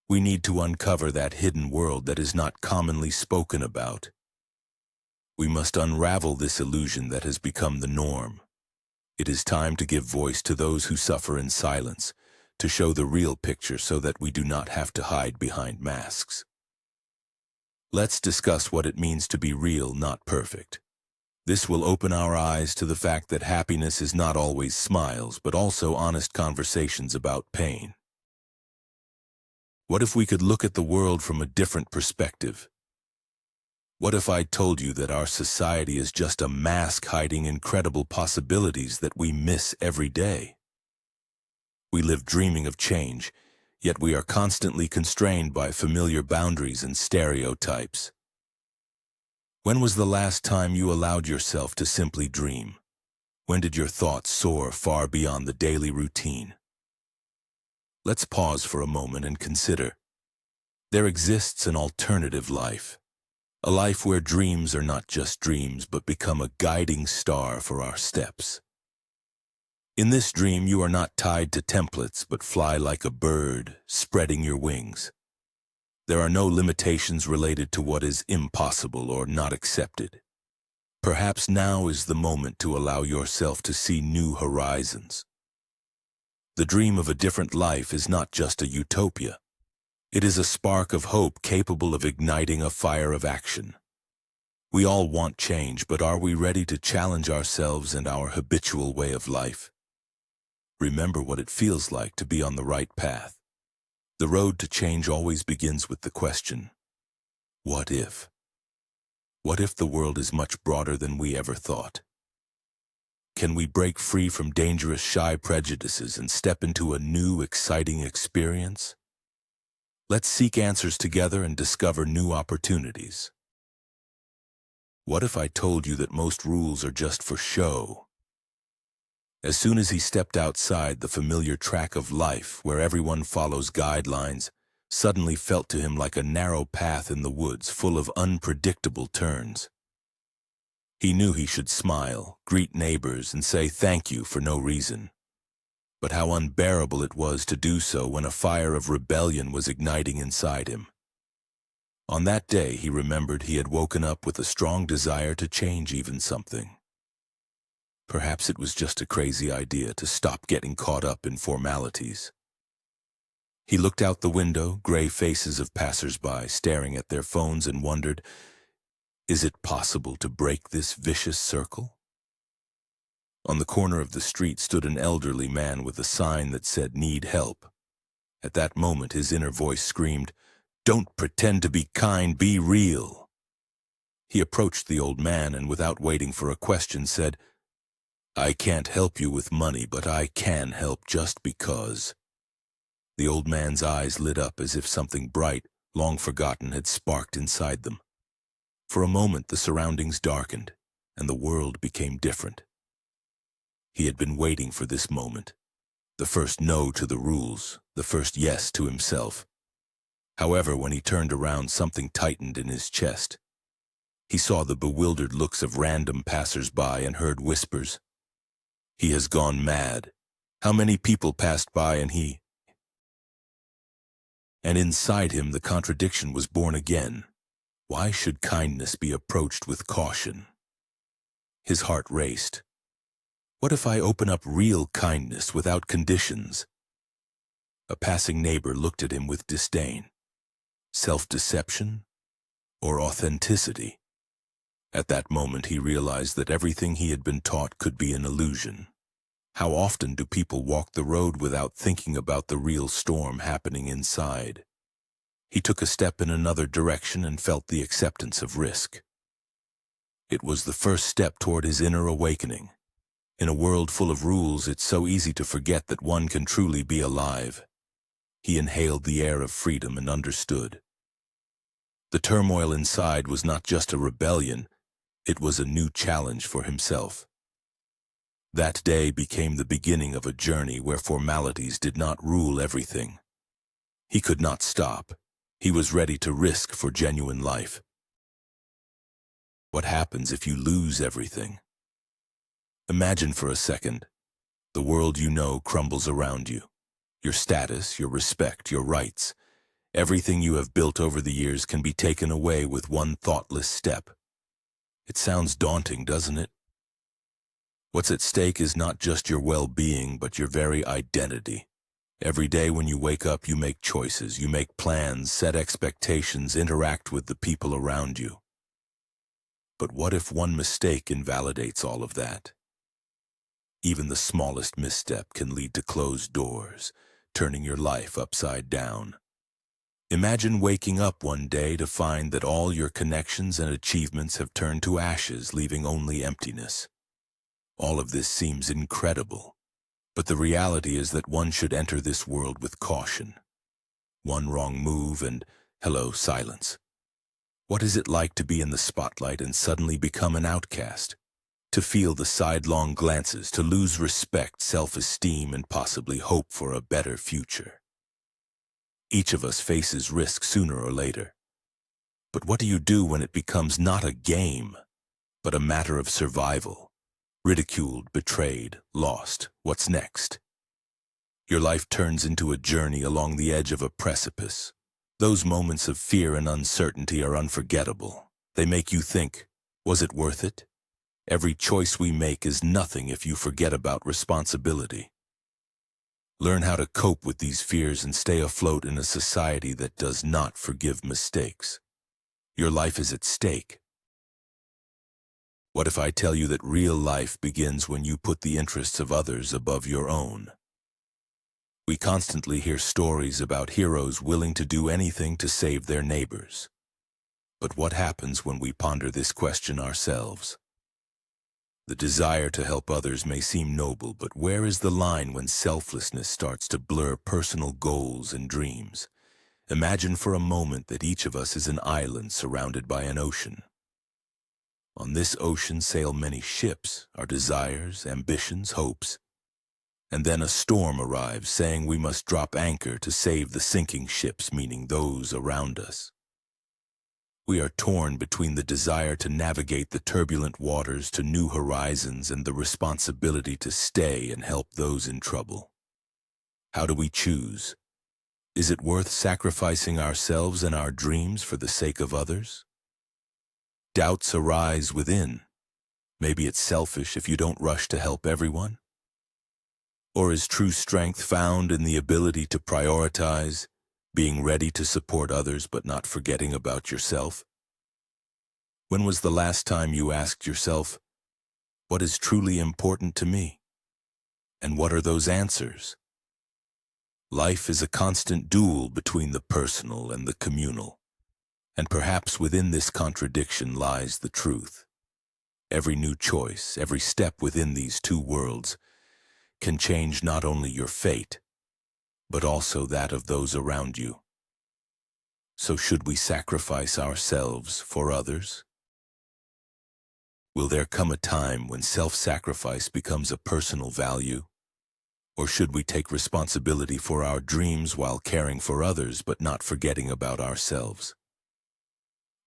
S1: We need to uncover that hidden world that is not commonly spoken about. We must unravel this illusion that has become the norm. It is time to give voice to those who suffer in silence, to show the real picture so that we do not have to hide behind masks. Let's discuss what it means to be real, not perfect. This will open our eyes to the fact that happiness is not always smiles, but also honest conversations about pain. What if we could look at the world from a different perspective? What if I told you that our society is just a mask hiding incredible possibilities that we miss every day? We live dreaming of change, yet we are constantly constrained by familiar boundaries and stereotypes. When was the last time you allowed yourself to simply dream? When did your thoughts soar far beyond the daily routine? Let's pause for a moment and consider. There exists an alternative life. A life where dreams are not just dreams, but become a guiding star for our steps. In this dream, you are not tied to templates, but fly like a bird, spreading your wings. There are no limitations related to what is impossible or not accepted. Perhaps now is the moment to allow yourself to see new horizons. The dream of a different life is not just a utopia. It is a spark of hope capable of igniting a fire of action. We all want change, but are we ready to challenge ourselves and our habitual way of life? Remember what it feels like to be on the right path. The road to change always begins with the question, what if? What if the world is much broader than we ever thought? Can we break free from dangerous, shy prejudices and step into a new, exciting experience? Let's seek answers together and discover new opportunities. What if I told you that most rules are just for show? As soon as he stepped outside, the familiar track of life, where everyone follows guidelines, suddenly felt to him like a narrow path in the woods full of unpredictable turns. He knew he should smile, greet neighbors, and say thank you for no reason. But how unbearable it was to do so when a fire of rebellion was igniting inside him. On that day, he remembered he had woken up with a strong desire to change even something. Perhaps it was just a crazy idea to stop getting caught up in formalities. He looked out the window, gray faces of passers-by staring at their phones, and wondered, is it possible to break this vicious circle? On the corner of the street stood an elderly man with a sign that said, "Need help." At that moment, his inner voice screamed, "Don't pretend to be kind, be real." He approached the old man and, without waiting for a question, said, "I can't help you with money, but I can help just because." The old man's eyes lit up as if something bright, long forgotten, had sparked inside them. For a moment, the surroundings darkened, and the world became different. He had been waiting for this moment, the first no to the rules, the first yes to himself. However, when he turned around, something tightened in his chest. He saw the bewildered looks of random passers-by and heard whispers. He has gone mad. How many people passed by and inside him the contradiction was born again. Why should kindness be approached with caution? His heart raced. What if I open up real kindness without conditions? A passing neighbor looked at him with disdain. Self-deception or authenticity? At that moment he realized that everything he had been taught could be an illusion. How often do people walk the road without thinking about the real storm happening inside? He took a step in another direction and felt the acceptance of risk. It was the first step toward his inner awakening. In a world full of rules, it's so easy to forget that one can truly be alive. He inhaled the air of freedom and understood. The turmoil inside was not just a rebellion, it was a new challenge for himself. That day became the beginning of a journey where formalities did not rule everything. He could not stop. He was ready to risk for genuine life. What happens if you lose everything? Imagine for a second. The world you know crumbles around you. Your status, your respect, your rights. Everything you have built over the years can be taken away with one thoughtless step. It sounds daunting, doesn't it? What's at stake is not just your well-being, but your very identity. Every day when you wake up, you make choices, you make plans, set expectations, interact with the people around you. But what if one mistake invalidates all of that? Even the smallest misstep can lead to closed doors, turning your life upside down. Imagine waking up one day to find that all your connections and achievements have turned to ashes, leaving only emptiness. All of this seems incredible, but the reality is that one should enter this world with caution. One wrong move and, hello, silence. What is it like to be in the spotlight and suddenly become an outcast? To feel the sidelong glances, to lose respect, self-esteem, and possibly hope for a better future. Each of us faces risk sooner or later. But what do you do when it becomes not a game, but a matter of survival? Ridiculed, betrayed, lost. What's next? Your life turns into a journey along the edge of a precipice. Those moments of fear and uncertainty are unforgettable. They make you think, was it worth it? Every choice we make is nothing if you forget about responsibility. Learn how to cope with these fears and stay afloat in a society that does not forgive mistakes. Your life is at stake. What if I tell you that real life begins when you put the interests of others above your own? We constantly hear stories about heroes willing to do anything to save their neighbors. But what happens when we ponder this question ourselves? The desire to help others may seem noble, but where is the line when selflessness starts to blur personal goals and dreams? Imagine for a moment that each of us is an island surrounded by an ocean. On this ocean sail many ships, our desires, ambitions, hopes. And then a storm arrives saying we must drop anchor to save the sinking ships, meaning those around us. We are torn between the desire to navigate the turbulent waters to new horizons and the responsibility to stay and help those in trouble. How do we choose? Is it worth sacrificing ourselves and our dreams for the sake of others? Doubts arise within. Maybe it's selfish if you don't rush to help everyone? Or is true strength found in the ability to prioritize, being ready to support others but not forgetting about yourself? When was the last time you asked yourself, what is truly important to me? And what are those answers? Life is a constant duel between the personal and the communal. And perhaps within this contradiction lies the truth. Every new choice, every step within these two worlds can change not only your fate, but also that of those around you. So should we sacrifice ourselves for others? Will there come a time when self-sacrifice becomes a personal value? Or should we take responsibility for our dreams while caring for others but not forgetting about ourselves?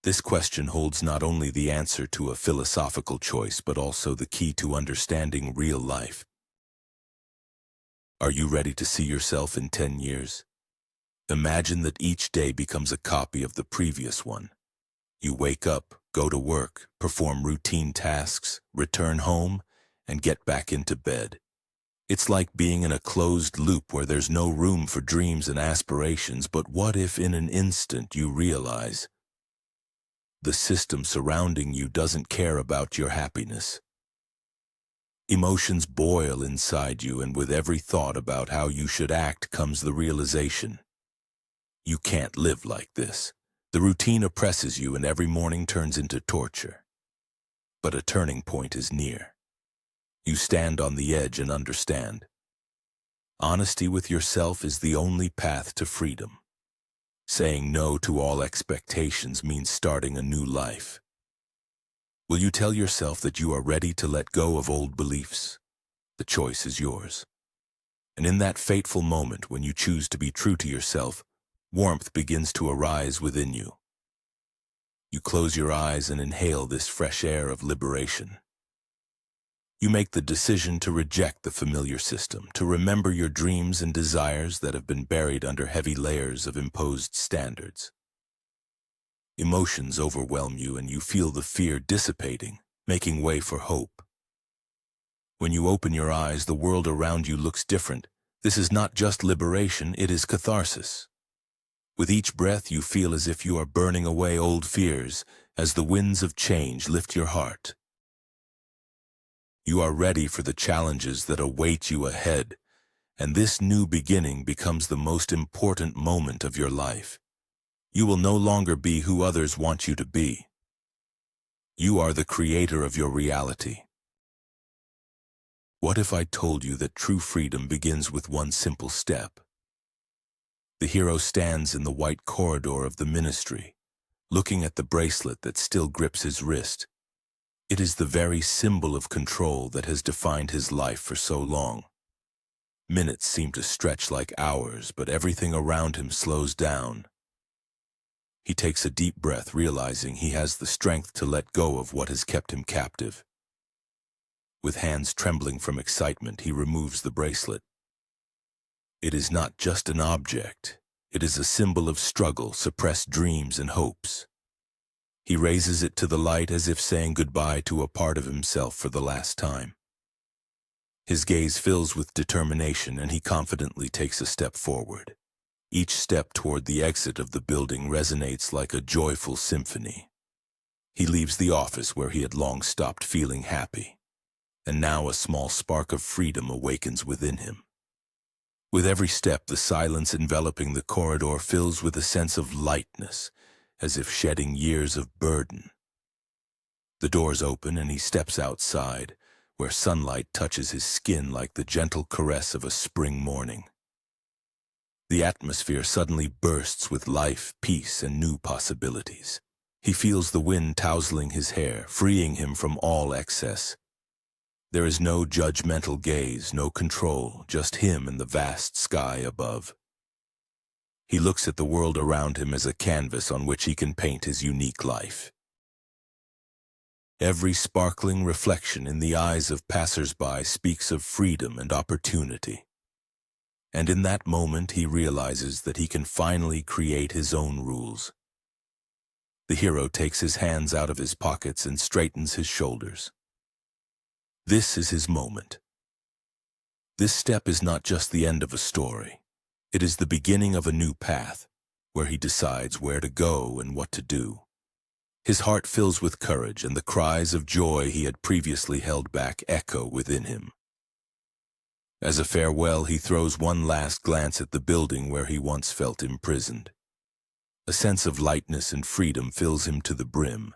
S1: This question holds not only the answer to a philosophical choice but also the key to understanding real life. Are you ready to see yourself in 10 years? Imagine that each day becomes a copy of the previous one. You wake up, go to work, perform routine tasks, return home, and get back into bed. It's like being in a closed loop where there's no room for dreams and aspirations, but what if in an instant you realize the system surrounding you doesn't care about your happiness? Emotions boil inside you, and with every thought about how you should act comes the realization: you can't live like this. The routine oppresses you and every morning turns into torture. But a turning point is near. You stand on the edge and understand. Honesty with yourself is the only path to freedom. Saying no to all expectations means starting a new life. Will you tell yourself that you are ready to let go of old beliefs? The choice is yours. And in that fateful moment when you choose to be true to yourself, warmth begins to arise within you. You close your eyes and inhale this fresh air of liberation. You make the decision to reject the familiar system, to remember your dreams and desires that have been buried under heavy layers of imposed standards. Emotions overwhelm you and you feel the fear dissipating, making way for hope. When you open your eyes, the world around you looks different. This is not just liberation, it is catharsis. With each breath, you feel as if you are burning away old fears, as the winds of change lift your heart. You are ready for the challenges that await you ahead, and this new beginning becomes the most important moment of your life. You will no longer be who others want you to be. You are the creator of your reality. What if I told you that true freedom begins with one simple step? The hero stands in the white corridor of the ministry, looking at the bracelet that still grips his wrist. It is the very symbol of control that has defined his life for so long. Minutes seem to stretch like hours, but everything around him slows down. He takes a deep breath, realizing he has the strength to let go of what has kept him captive. With hands trembling from excitement, he removes the bracelet. It is not just an object. It is a symbol of struggle, suppressed dreams, and hopes. He raises it to the light as if saying goodbye to a part of himself for the last time. His gaze fills with determination and he confidently takes a step forward. Each step toward the exit of the building resonates like a joyful symphony. He leaves the office where he had long stopped feeling happy, and now a small spark of freedom awakens within him. With every step, the silence enveloping the corridor fills with a sense of lightness, as if shedding years of burden. The doors open and he steps outside, where sunlight touches his skin like the gentle caress of a spring morning. The atmosphere suddenly bursts with life, peace, and new possibilities. He feels the wind tousling his hair, freeing him from all excess. There is no judgmental gaze, no control, just him and the vast sky above. He looks at the world around him as a canvas on which he can paint his unique life. Every sparkling reflection in the eyes of passers-by speaks of freedom and opportunity. And in that moment, he realizes that he can finally create his own rules. The hero takes his hands out of his pockets and straightens his shoulders. This is his moment. This step is not just the end of a story. It is the beginning of a new path, where he decides where to go and what to do. His heart fills with courage, and the cries of joy he had previously held back echo within him. As a farewell, he throws one last glance at the building where he once felt imprisoned. A sense of lightness and freedom fills him to the brim,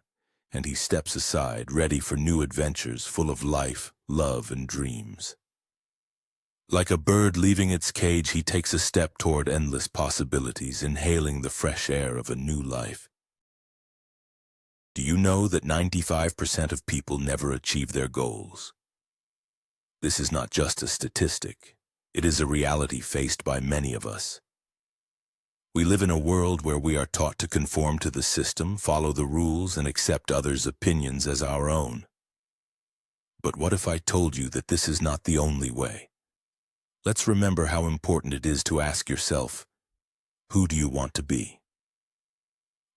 S1: and he steps aside, ready for new adventures full of life, love, and dreams. Like a bird leaving its cage, he takes a step toward endless possibilities, inhaling the fresh air of a new life. Do you know that 95% of people never achieve their goals? This is not just a statistic. It is a reality faced by many of us. We live in a world where we are taught to conform to the system, follow the rules, and accept others' opinions as our own. But what if I told you that this is not the only way? Let's remember how important it is to ask yourself, who do you want to be?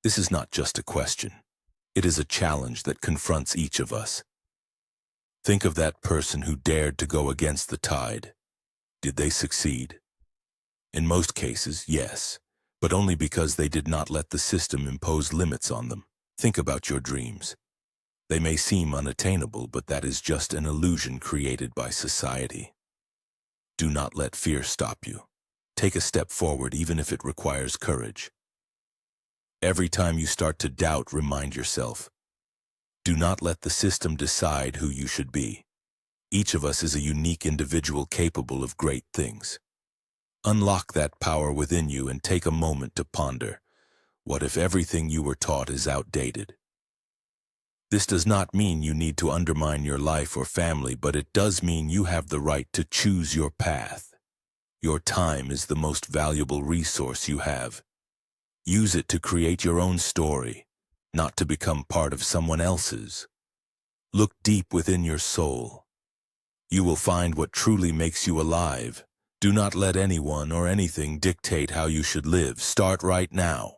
S1: This is not just a question. It is a challenge that confronts each of us. Think of that person who dared to go against the tide. Did they succeed? In most cases, yes, but only because they did not let the system impose limits on them. Think about your dreams. They may seem unattainable, but that is just an illusion created by society. Do not let fear stop you. Take a step forward even if it requires courage. Every time you start to doubt, remind yourself, do not let the system decide who you should be. Each of us is a unique individual capable of great things. Unlock that power within you and take a moment to ponder, what if everything you were taught is outdated? This does not mean you need to undermine your life or family, but it does mean you have the right to choose your path. Your time is the most valuable resource you have. Use it to create your own story, not to become part of someone else's. Look deep within your soul. You will find what truly makes you alive. Do not let anyone or anything dictate how you should live. Start right now.